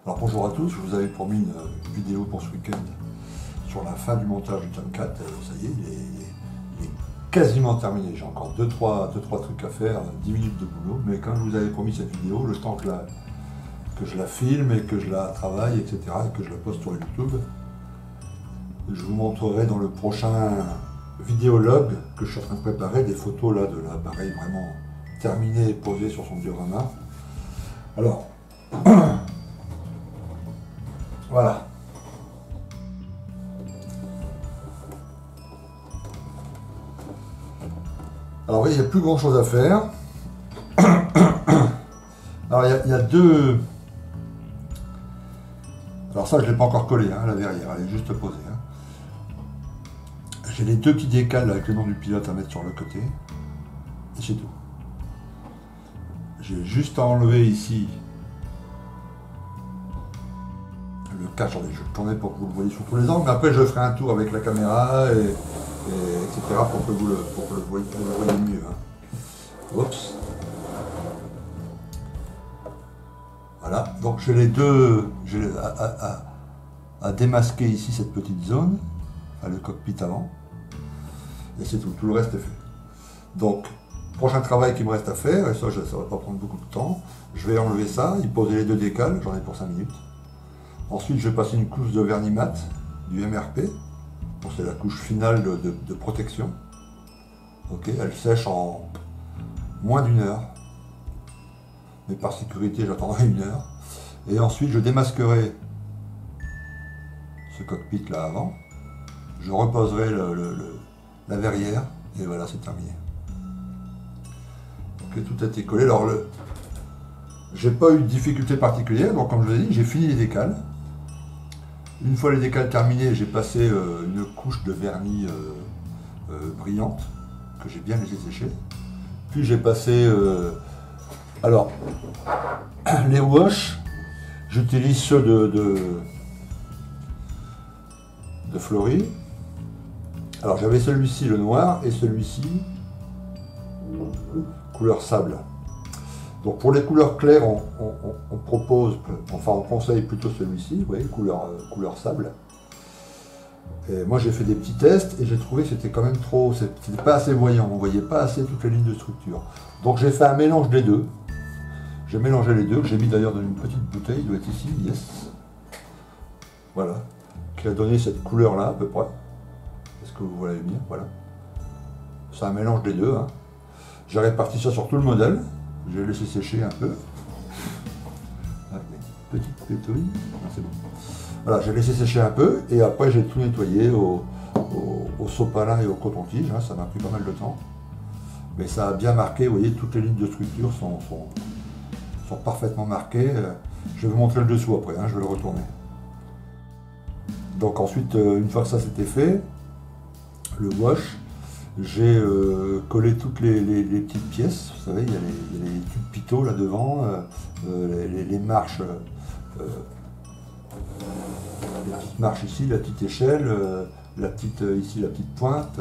Alors bonjour à tous, je vous avais promis une vidéo pour ce week-end sur la fin du montage du tome 4. Ça y est, il est quasiment terminé. J'ai encore 2-3 trucs à faire, 10 minutes de boulot. Mais quand je vous avais promis cette vidéo, le temps que je la filme et que je la travaille, etc., et que je la poste sur YouTube, je vous montrerai dans le prochain vidéologue que je suis en train de préparer des photos là de l'appareil vraiment terminé et posé sur son diorama. Alors, voilà. Alors oui, il n'y a plus grand chose à faire. Alors il y a deux... Alors ça je ne l'ai pas encore collé, hein, la verrière, elle est juste posée. Hein. J'ai les deux petits décals avec le nom du pilote à mettre sur le côté. Et c'est tout. J'ai juste à enlever ici le cache. Attendez, je vais le tourner pour que vous le voyez sur tous les angles. Après je ferai un tour avec la caméra etc. pour que vous le voyez mieux. Hein. Oups. Voilà, donc j'ai les deux, j'ai à démasquer ici cette petite zone, enfin le cockpit avant, et c'est tout, tout le reste est fait. Donc, prochain travail qui me reste à faire, et ça ne va pas prendre beaucoup de temps, je vais enlever ça, y poser les deux décals, j'en ai pour 5 minutes. Ensuite, je vais passer une couche de vernis mat, du MRP, bon, c'est la couche finale de protection. Ok, elle sèche en moins d'1 heure. Mais par sécurité, j'attendrai 1 heure. Et ensuite, je démasquerai ce cockpit là avant. Je reposerai la verrière. Et voilà, c'est terminé. Donc tout a été collé. Alors, j'ai pas eu de difficulté particulière. Donc, comme je vous ai dit, j'ai fini les décals. Une fois les décals terminés, j'ai passé une couche de vernis brillante que j'ai bien laissé sécher. Puis, j'ai passé... alors, les wash, j'utilise ceux de Flory. Alors j'avais celui-ci le noir et celui-ci couleur sable. Donc pour les couleurs claires, on propose, enfin on conseille plutôt celui-ci, vous voyez, couleur sable. Et moi j'ai fait des petits tests et j'ai trouvé que c'était quand même trop, c'était pas assez voyant, on ne voyait pas assez toutes les lignes de structure. Donc j'ai fait un mélange des deux. J'ai mélangé les deux, que j'ai mis d'ailleurs dans une petite bouteille, il doit être ici, yes. Voilà, qui a donné cette couleur-là à peu près. Est-ce que vous voyez bien? Voilà. C'est un mélange des deux. Hein. J'ai réparti ça sur tout le modèle. J'ai laissé sécher un peu. Ah, petite pétouille. C'est bon. Voilà, j'ai laissé sécher un peu et après j'ai tout nettoyé au sopalin et au coton-tige. Hein, ça m'a pris pas mal de temps. Mais ça a bien marqué, vous voyez, toutes les lignes de structure sont parfaitement marquées. Je vais vous montrer le dessous après, hein, je vais le retourner. Donc ensuite, une fois que ça c'était fait, le wash, j'ai collé toutes les petites pièces. Vous savez, il y a les tubes pitot là devant, les marches, les petites marches ici, la petite échelle, ici la petite pointe,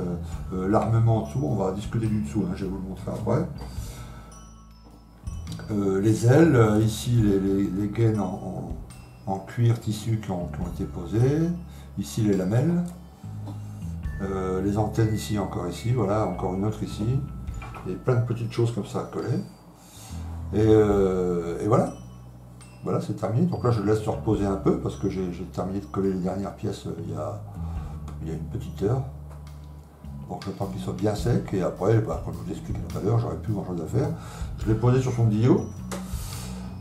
l'armement en dessous, on va discuter du dessous, hein, je vais vous le montrer après. Les ailes, ici les gaines en cuir tissu qui ont été posées, ici les lamelles, les antennes ici, voilà, encore une autre ici, et plein de petites choses comme ça à coller. Et voilà, voilà c'est terminé. Donc là je laisse se reposer un peu parce que j'ai terminé de coller les dernières pièces il y a une petite heure. Donc j'attends qu'il soit bien sec et après, comme je vous expliquais tout à l'heure, j'aurais plus grand chose à faire. Je l'ai posé sur son dio.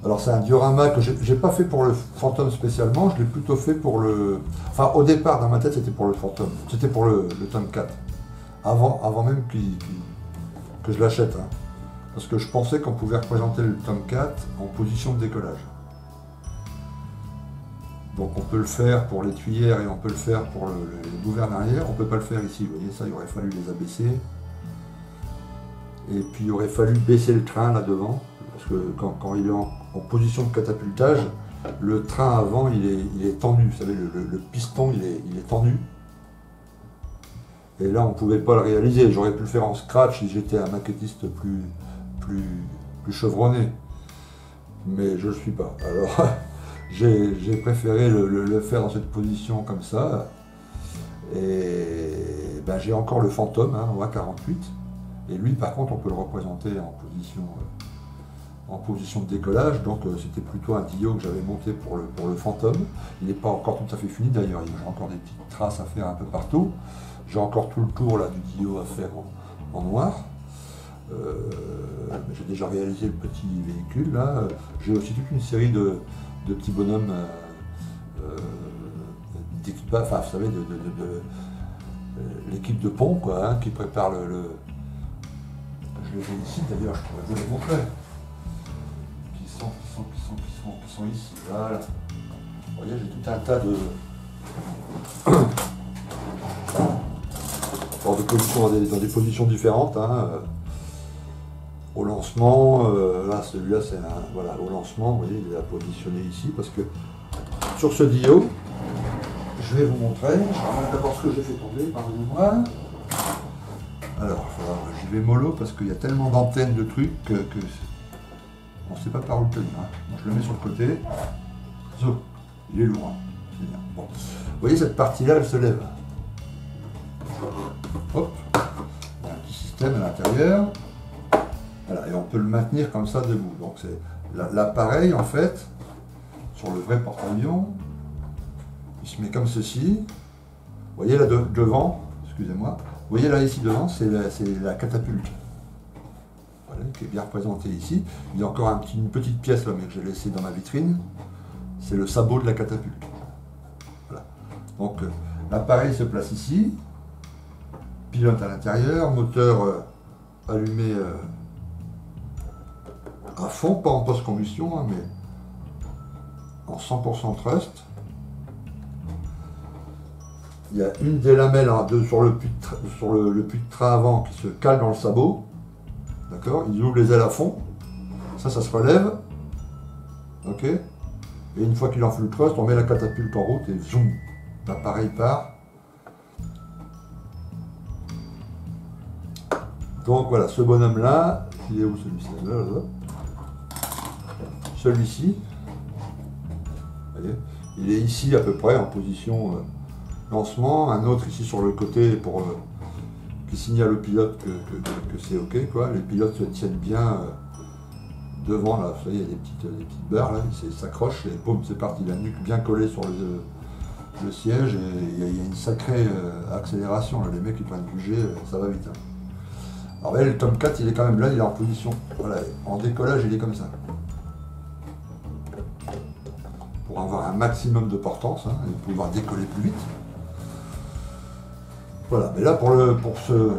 Alors c'est un diorama que j'ai pas fait pour le fantôme spécialement, je l'ai plutôt fait pour le... Enfin au départ dans ma tête c'était pour le fantôme, c'était pour le tome 4. Avant même que je l'achète. Hein. Parce que je pensais qu'on pouvait représenter le tome 4 en position de décollage. Donc on peut le faire pour les tuyères et on peut le faire pour les gouvernes arrière, on ne peut pas le faire ici, vous voyez ça, il aurait fallu les abaisser. Et puis il aurait fallu baisser le train là devant, parce que quand il est en position de catapultage, le train avant il est tendu, vous savez, le piston il est tendu. Et là on ne pouvait pas le réaliser, j'aurais pu le faire en scratch si j'étais un maquettiste plus chevronné. Mais je ne le suis pas. Alors j'ai préféré le faire dans cette position comme ça. Et ben, j'ai encore le fantôme hein, en A48. Et lui, par contre, on peut le représenter en position de décollage. Donc c'était plutôt un Dio que j'avais monté pour le fantôme. Il n'est pas encore tout à fait fini d'ailleurs. J'ai encore des petites traces à faire un peu partout. J'ai encore tout le tour là, du Dio à faire en noir. J'ai déjà réalisé le petit véhicule là. J'ai aussi toute une série de petits bonhommes d'équipage, enfin vous savez, l'équipe de pont quoi, hein, qui prépare je les ai ici d'ailleurs, je pourrais vous les montrer. Qui sont ici, voilà. Vous voyez, j'ai tout un tas de positions dans des positions différentes. Hein. Au lancement, là celui-là c'est voilà, au lancement, vous voyez, il est positionné ici parce que sur ce Dio, je vais vous montrer. Je ramène d'abord ce que j'ai fait tomber, pardonnez-moi. Alors, j'y vais mollo parce qu'il y a tellement d'antennes de trucs que on ne sait pas par où le tenir. Hein. Bon, je le mets sur le côté. Zo, il est lourd. Hein. C'est bien. Bon. Vous voyez cette partie-là, elle se lève. Hop. Il y a un petit système à l'intérieur. Voilà, et on peut le maintenir comme ça debout. Donc c'est l'appareil en fait, sur le vrai porte-avions, il se met comme ceci. Vous voyez là devant, excusez-moi, vous voyez là ici devant, c'est la catapulte. Voilà, qui est bien représentée ici. Il y a encore une petite pièce là, mais que j'ai laissée dans ma vitrine. C'est le sabot de la catapulte. Voilà. Donc l'appareil se place ici, pilote à l'intérieur, moteur allumé à fond, pas en post-combustion, hein, mais en 100% thrust. Il y a une des lamelles hein, sur le puits de train avant qui se cale dans le sabot. D'accord. Il ouvre les ailes à fond. Ça se relève. Ok. Et une fois qu'il enfle le thrust, on met la catapulte en route et zoom, l'appareil part. Donc voilà, ce bonhomme-là, il est où celui-ci? Là. Celui-ci, il est ici à peu près en position lancement, un autre ici sur le côté pour qui signale au pilote que c'est ok quoi. Les pilotes se tiennent bien devant là, vous voyez, il y a des petites barres là, ils s'accrochent, les paumes c'est parti, la nuque bien collée sur le siège et il y a une sacrée accélération là, les mecs ils prennent du G, ça va vite. Hein. Alors là, le Tomcat il est quand même là, il est en position, voilà, en décollage il est comme ça. Pour avoir un maximum de portance hein, et pouvoir décoller plus vite. Voilà, mais là pour ce.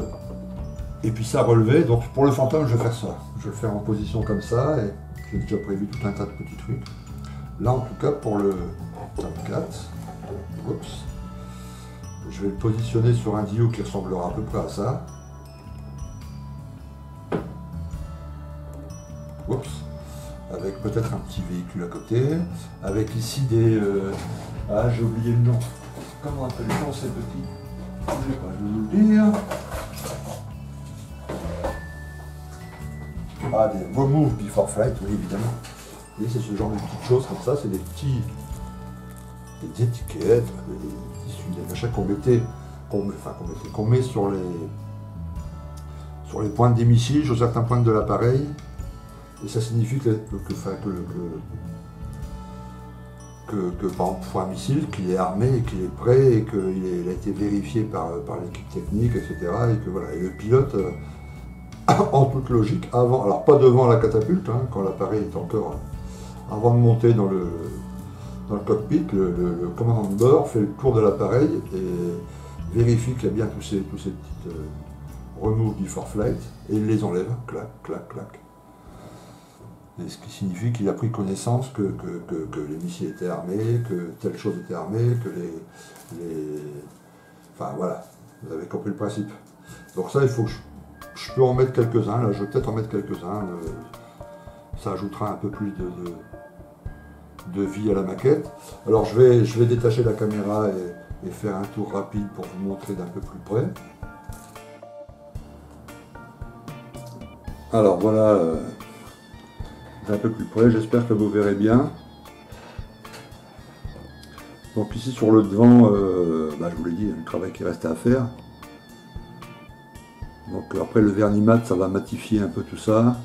Et puis ça relevé, donc pour le fantôme je vais faire ça. Je vais le faire en position comme ça et j'ai déjà prévu tout un tas de petits trucs. Là en tout cas pour le Tomcat, oups, je vais le positionner sur un Dio qui ressemblera à peu près à ça. Oups. Avec peut-être un petit véhicule à côté, avec ici des... Ah, j'ai oublié le nom. Comment appelle-t-on ces petits? Je vais vous le dire. Ah, des remove before flight, oui, évidemment. Et c'est ce genre de petites choses comme ça, c'est des étiquettes, des machins qu'on met sur les pointes des missiles, sur certains points de l'appareil. Et ça signifie que par exemple pour un missile, qu'il est armé et qu'il est prêt et qu'il a été vérifié par l'équipe technique, etc. Et que voilà. Et le pilote, en toute logique, avant, alors pas devant la catapulte, hein, quand l'appareil est encore, avant de monter dans le cockpit, le commandant de bord fait le tour de l'appareil et vérifie qu'il y a bien tous ces petites remove before flight et il les enlève, clac, clac, clac. Et ce qui signifie qu'il a pris connaissance que les missiles étaient armés, que telle chose était armée, que Enfin voilà, vous avez compris le principe. Donc ça, il faut que je peux en mettre quelques-uns, là je vais peut-être en mettre quelques-uns. Ça ajoutera un peu plus de vie à la maquette. Alors je vais détacher la caméra et faire un tour rapide pour vous montrer d'un peu plus près. Alors voilà, d'un peu plus près, j'espère que vous verrez bien. Donc ici sur le devant, je vous l'ai dit, il y a un travail qui reste à faire. Donc après le vernis mat, ça va matifier un peu tout ça.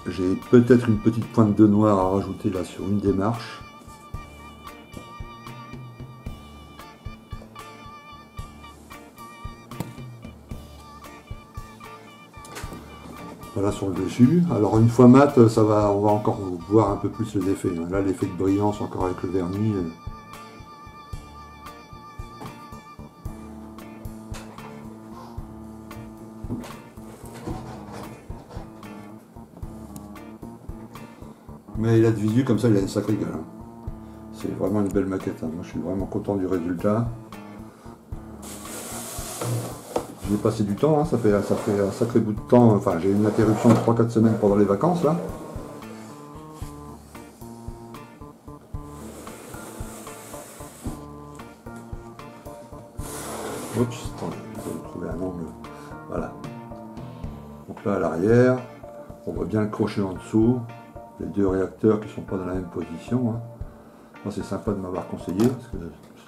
J'ai peut-être une petite pointe de noir à rajouter là sur une des marches. Voilà sur le dessus. Alors une fois mat, on va encore voir un peu plus les effets. Là l'effet de brillance encore avec le vernis. Mais il a de visu comme ça, il a une sacrée gueule. C'est vraiment une belle maquette. Moi je suis vraiment content du résultat. J'ai passé du temps, ça fait un sacré bout de temps. Enfin, j'ai eu une interruption de 3-4 semaines pendant les vacances là. Oups, attendez, je vais trouver un angle. Voilà. Donc là à l'arrière, on voit bien le crochet en dessous. Les deux réacteurs qui ne sont pas dans la même position. C'est sympa de m'avoir conseillé, parce que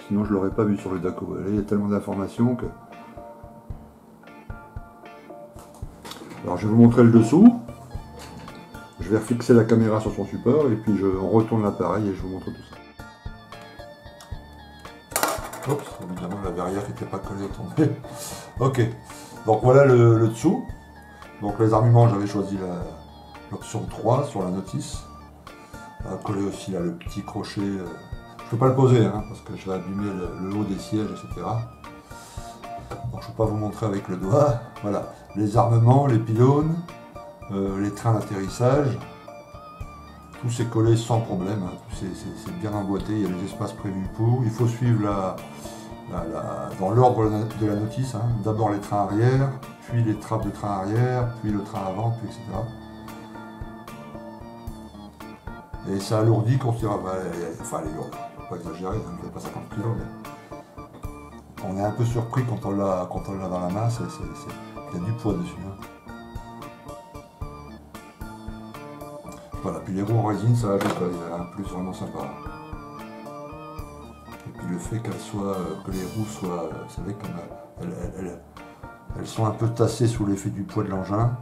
sinon je ne l'aurais pas vu sur le Daco. Là, il y a tellement d'informations que... Alors je vais vous montrer le dessous. Je vais refixer la caméra sur son support et puis on retourne l'appareil et je vous montre tout ça. Oups, évidemment la verrière qui n'était pas collée est tombée. Ok, donc voilà le dessous. Donc les armements, j'avais choisi l'option 3 sur la notice. Coller aussi là, le petit crochet. Je ne peux pas le poser parce que je vais abîmer le haut des sièges, etc. Donc je ne peux pas vous montrer avec le doigt. Voilà, les armements, les pylônes, les trains d'atterrissage. Tout c'est collé sans problème. C'est bien emboîté, il y a les espaces prévus pour. Il faut suivre dans l'ordre de la notice. D'abord les trains arrière, puis les trappes de train arrière, puis le train avant, puis etc. Et ça alourdit considérablement. Enfin, elle est lourde, faut pas exagérer, elle ne fait pas 50 kg, mais on est un peu surpris quand on l'a dans la main, il y a du poids dessus. Voilà, puis les roues en résine, ça ajoute un plus vraiment sympa. Et puis le fait que les roues soient, vous savez, comme elles sont un peu tassées sous l'effet du poids de l'engin,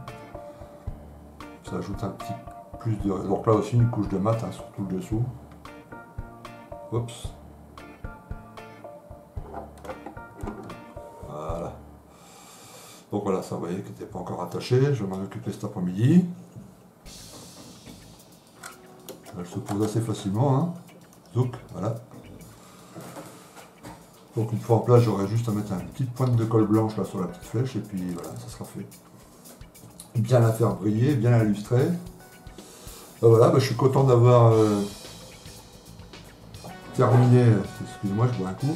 ça ajoute un petit plus de... Donc là aussi une couche de mat, surtout le dessous. Oups. Voilà. Donc voilà, ça vous voyez qui n'était pas encore attaché. Je vais m'en occuper cet après-midi. Elle se pose assez facilement. Zouk, voilà. Donc une fois en place, j'aurai juste à mettre une petite pointe de colle blanche là sur la petite flèche et puis voilà, ça sera fait. Bien la faire briller, bien la lustrer. Voilà, je suis content d'avoir terminé, excusez-moi je bois un coup,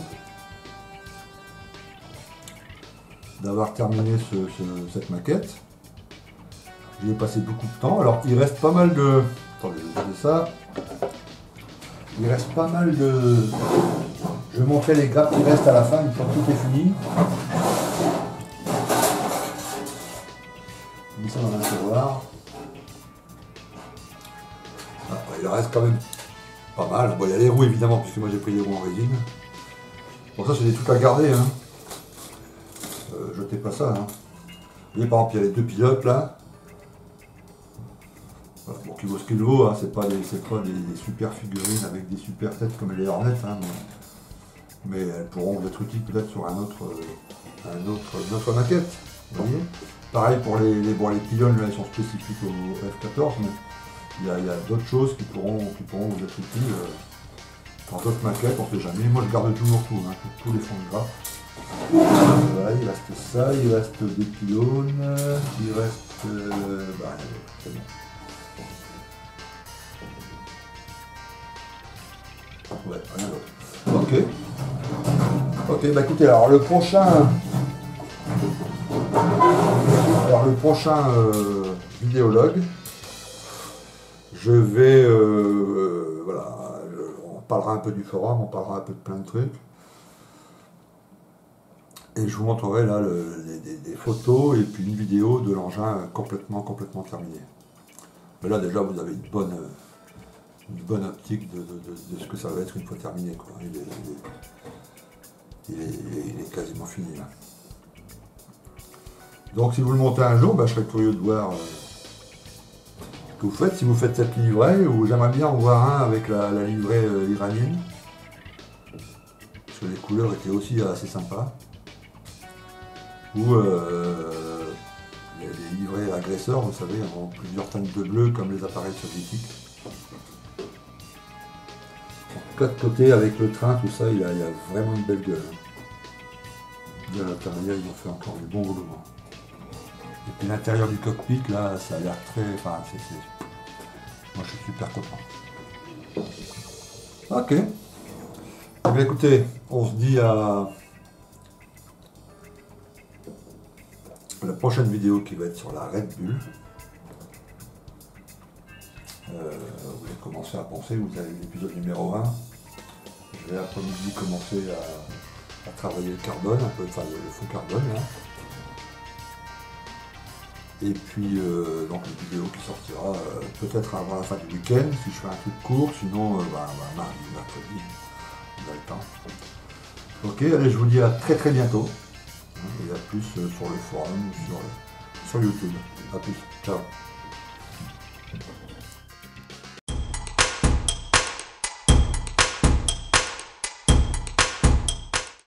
d'avoir terminé cette maquette. J'y ai passé beaucoup de temps, alors il reste pas mal de... Attendez, je vais regarder ça. Il reste pas mal de... Je vais montrer les grappes qui restent à la fin, une fois que tout est fini. Je mets ça dans un tiroir. Il reste quand même pas mal. Bon, il y a les roues évidemment, puisque moi j'ai pris les roues en résine. Bon, ça c'est des trucs à garder. Jetez pas ça. Vous voyez, par exemple, il y a les deux pilotes là. Voilà, bon, qui vaut ce qu'il vaut. C'est pas des super figurines avec des super têtes comme les Hornets. Mais elles pourront être utiles peut-être sur une autre maquette. Vous voyez. Pareil pour les pylônes, là ils sont spécifiques au F14. Mais il y a d'autres choses qui pourront vous être utiles dans d'autres maquettes, on ne sait jamais. Moi je garde toujours tout, tous les fonds de gras. Voilà, il reste ça, il reste des pylônes, il reste... c'est bon. Ouais, rien d'autre. Ok, écoutez, alors le prochain vidéologue, je vais, voilà, on parlera un peu du forum, on parlera un peu de plein de trucs. Et je vous montrerai là des photos et puis une vidéo de l'engin complètement terminé. Mais là déjà vous avez une bonne optique de ce que ça va être une fois terminé, quoi. Il est quasiment fini là. Donc si vous le montez un jour, bah, je serais curieux de voir ce que vous faites, si vous faites cette livrée, ou j'aimerais bien en voir un avec la livrée iranienne. Parce que les couleurs étaient aussi assez sympas. Ou les livrets agresseurs, vous savez, en plusieurs teintes de bleu comme les appareils soviétiques. De côté avec le train, tout ça, il y a vraiment une belle gueule. À l'intérieur, ils ont fait encore du bon boulot. Et puis l'intérieur du cockpit, là, ça a l'air très... Enfin, moi, je suis super content. Ok. Eh bien, écoutez, on se dit à la prochaine vidéo qui va être sur la Red Bull. Vous avez commencé à penser, vous avez vu l'épisode numéro 1. Je vais après-midi commencer à travailler le carbone, un peu, enfin le fond carbone là. Et puis donc une vidéo qui sortira peut-être avant la fin du week-end, si je fais un truc court, sinon mardi, mercredi, on a le temps. Ok, allez, je vous dis à très très bientôt. Et à plus sur le forum ou sur YouTube. A plus, ciao.